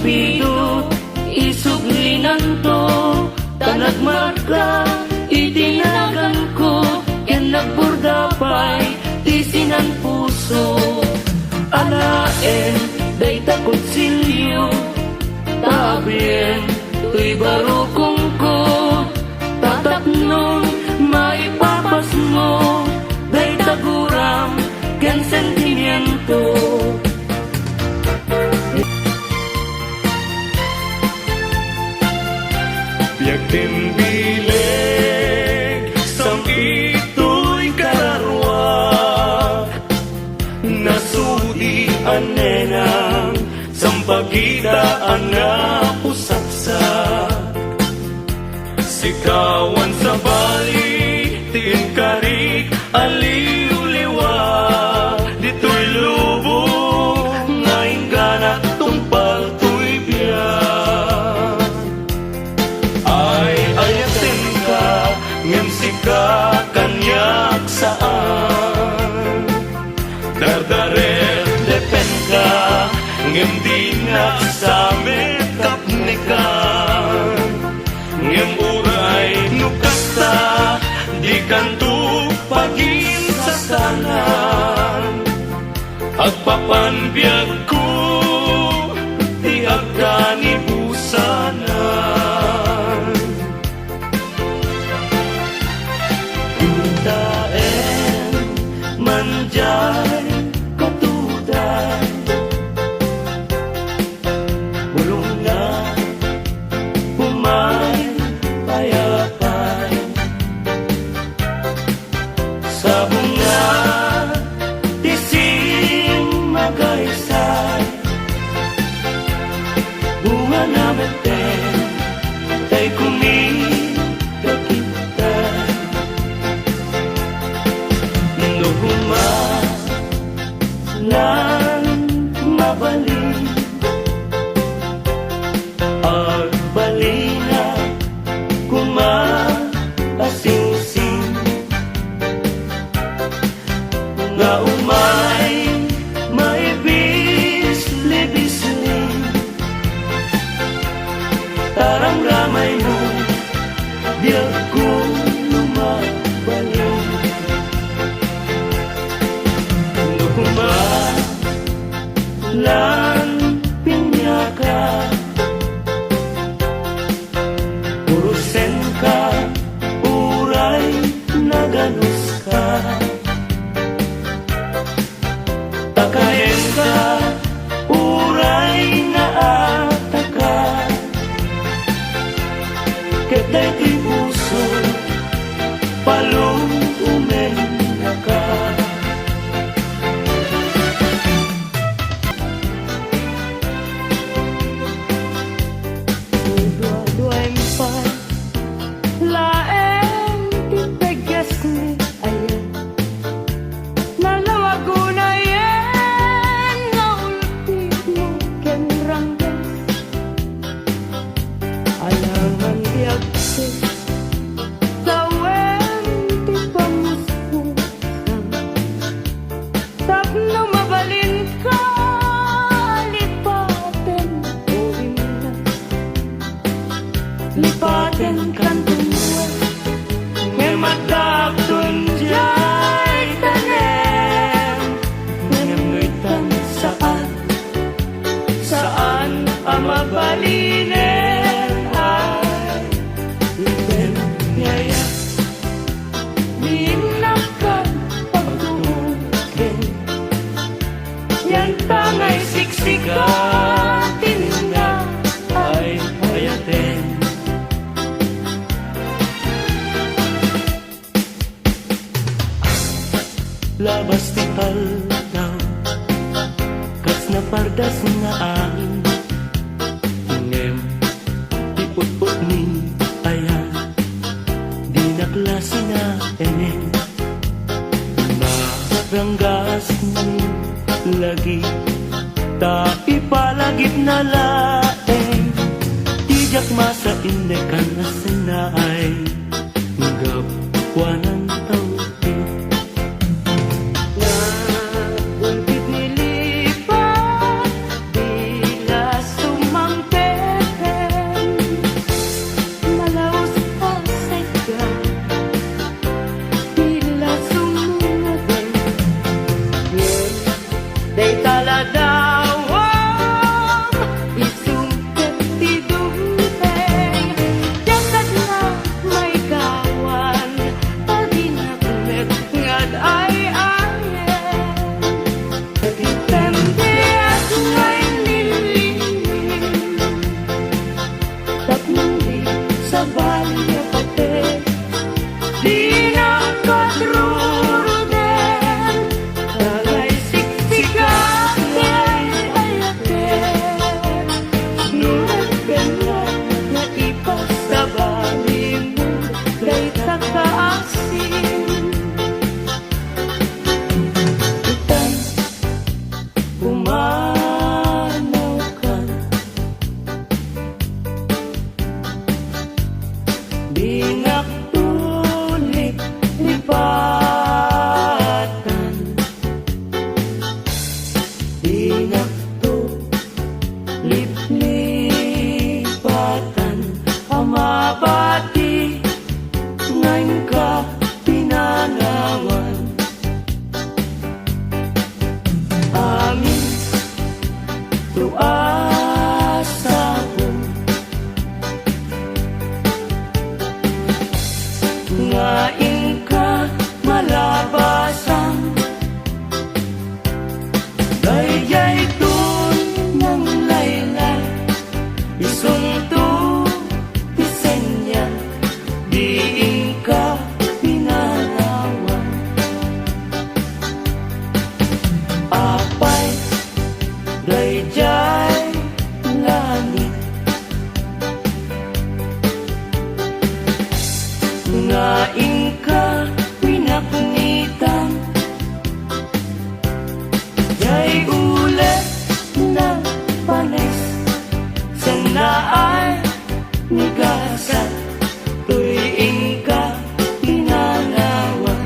pidot isuglinan to, tanagmarka itinagan ko, yan nagburdapay tisinan puso. Alaen day takot silyo, tabien tuy barukong ko, tatapnon maipapas mo, day taguram ken sentimiento. Biag timbilig sang ito'y kararwa, nasudian nenang sampagitaan na usapsak. Sikawan sa bali, tingkarik, aliw-liwa, dito'y lubong, ngayon ganat tumpal to'y biyak. Ay ayatin ka, ngem sika kanyak saan, dardarer depen ka, ngem di na sa mekapnikan, ngem uray nukasta, di kanto pagin sa sanan, agpapanbiyag ko, di agkani busanan. Daen manjay katuday, bulong na pumay payapay, sa bunga tising magaysay, bunga na meten tay kumikakitay. Lan mabalik agbalina kumaasing-sing, nga umay maibis-libisling, tarang ramay mo biyag ko lumabalik. Lan pinyaka, urusen ka, uray naganus ka, takayen ka, uray naataka, ketay ti puso, palong umenya ka. Lipatin kan tumbuhan, ngemadaptun jay tanem, ngemnuitan saan amabalinen ay iten yaya, minakan pagtukin, yan tangay siksikan, tinga ay hayatin. Labas ti aldaw, kas na pardas na angin, ngem ti put-put ni ayan, di na klase na enen, maranggas ni lagi, tapi palagip na laeng, tijak masa indekan na sinay, ngapwanan tao. Ulbit nilipat, bila sumang kaasin. Itan, pumanaw ka, di naktulik lipatan, di naktulik lipatan, amabati ngayon ka pinanawan. Amin tuasa ko ngayon ka malabasan, dayay dun ng laylay, isunto disenya, diin ka pinanawan. Apay dayjay langit, ngayon ka pinapunitan, jay ulit na panis, sanaay nigasan, tuwiin ka pinanawan.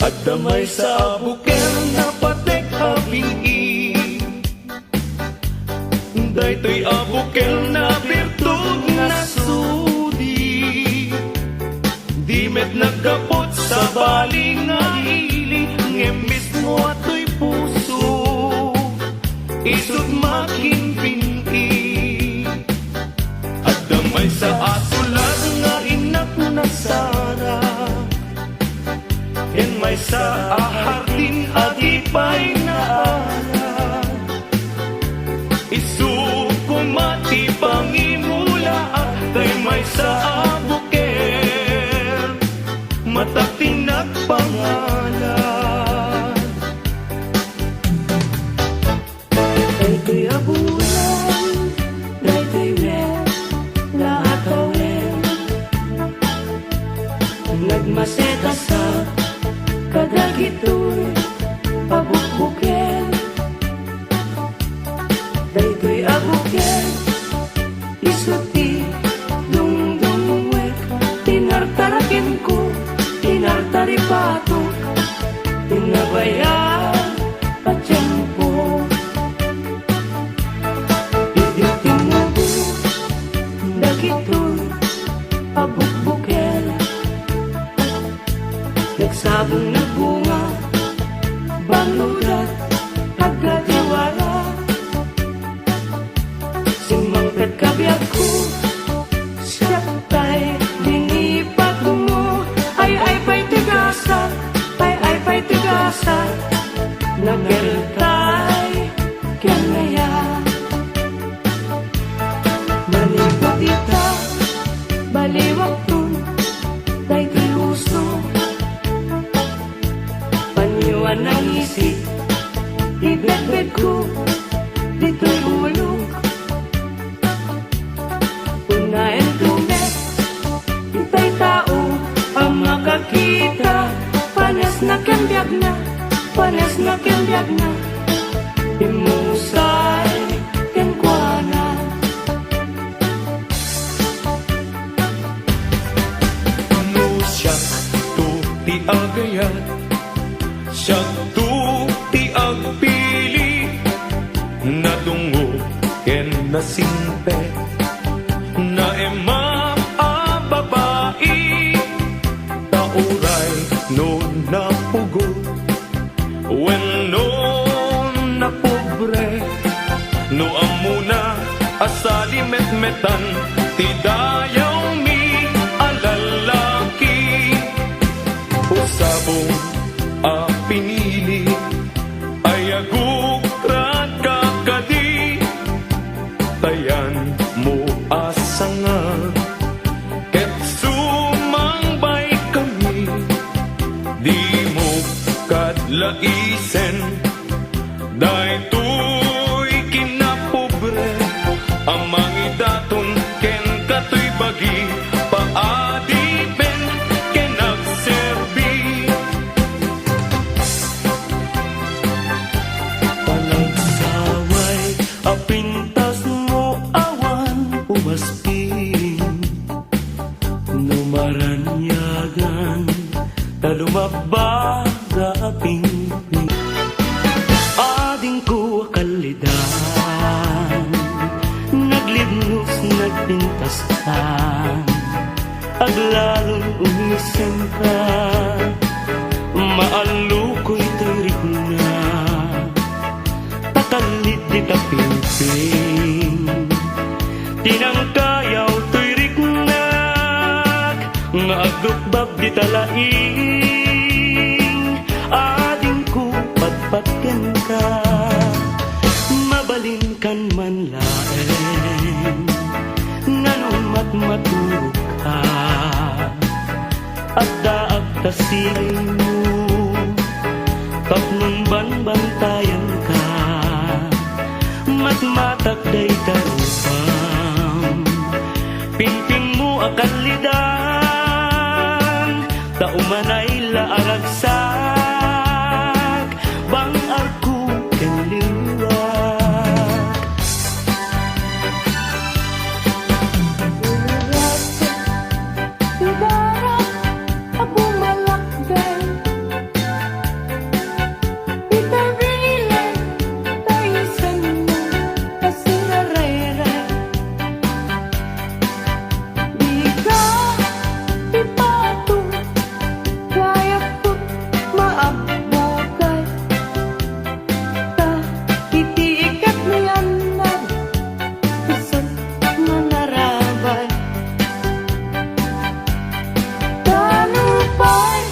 At damay sa bukel na patek abingi, daytoy abukel na birtud na sudi, di met nagkapot sa baling nga hili, ngemis mo ato'y puso, isut makin pinti. At damay sa asulat nga inak na sara, yan may sa ahardin agipay na ala, isukumati pangimula at day may sa abuker, matatinag pangalan. Daytoy abulan, daytoy wen, lahat awen, nagmaseta sa kadagitoy abukbuken. Daytoy abuken, isuti dungdungwek, tinartarakin ko, tinartaripatok, tinabayan patiyempo. Iditing mo dagitoy abukbuken, nagsabong nagbunga, balurat, agadiwara, sumangkat kabiyak ko, siya tay, dinipat mo, ay pa'y tigasa, ay pa'y tigasa, nageltay, kaya malibot ita, baliwag tun, tay tiluso, paniwan ng isip, ibet-bet ko, dito'y ulo, unahin tumet, itay tao, ang makakita, panes na kembiyag na, panes na kembiyag na, imusay, kenkwana. No siya to ti agayat, siya to ti agpili, nadungo ken nasimpe, na emam a babae, tauray no napugo, when no napobre, no amuna asali met-metan, ti dayaw mi alalaki, usabong a pinili, ay agukrat kakadi, tayan mo asanga, ket sumangbay kami, di mo kadlaisen, daytoy kinapobre, amang idaton ken katoy bagi paadipen ken nagserbi. Panagsaway, apintas mo awan umasping. Numaranyagan, talumabaga aping. Ading ko kalidan, naglibnos, nagpintas ka. Aglalon umisen ka, maalukoy tirik na. Takalit di tapimping, tinangkayaw tirik na. Nga agdukbab di talaing, ading ko patpatken ka. Mabalin kan man laeng, nganong matmatulog ka. At daag tasilay mo, tapnon banbantayan ka. Matmatak day tarupam, pimping mo akalidan. Taumanay laaragsak, bang arko ken liwat. Ibarat ako malakday, itarilan tayo sa mo kasiraray-ray. Di ka ipato, kaya ko maabukay. Ta itiikat niyan na isang manarabay. Tanupay,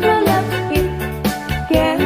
lalapit, ken